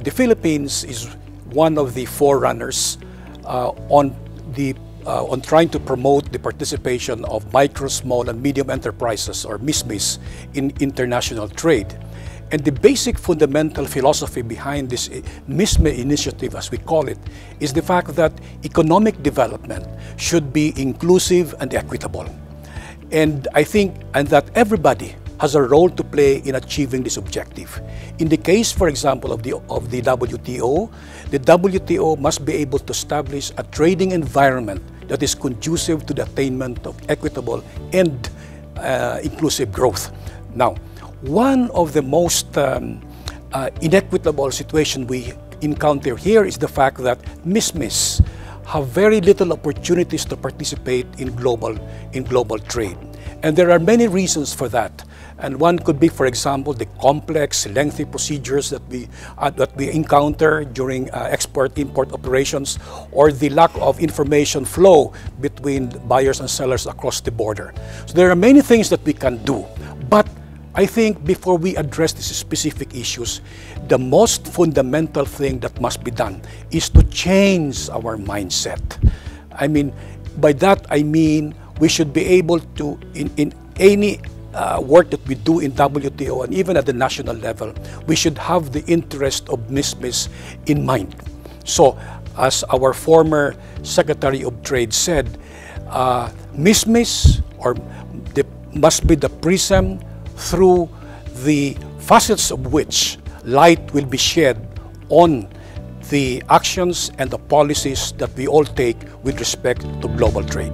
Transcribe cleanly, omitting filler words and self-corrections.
the Philippines is one of the forerunners on trying to promote the participation of micro, small, and medium enterprises, or MISMEs, in international trade. And the basic fundamental philosophy behind this MISME initiative, as we call it, is the fact that economic development should be inclusive and equitable. And I think that everybody has a role to play in achieving this objective. In the case, for example, of the WTO must be able to establish a trading environment that is conducive to the attainment of equitable and inclusive growth. Now, one of the most inequitable situations we encounter here is the fact that MISMEs have very little opportunities to participate in global trade. And there are many reasons for that. And one could be, for example, the complex, lengthy procedures that we encounter during export-import operations, or the lack of information flow between buyers and sellers across the border. So there are many things that we can do. But I think before we address these specific issues, the most fundamental thing that must be done is to change our mindset. I mean, by that I mean we should be able to, in any work that we do in WTO and even at the national level, we should have the interest of MISMEs in mind. So, as our former Secretary of Trade said, MISMEs must be the prism through the facets of which light will be shed on the actions and the policies that we all take with respect to global trade.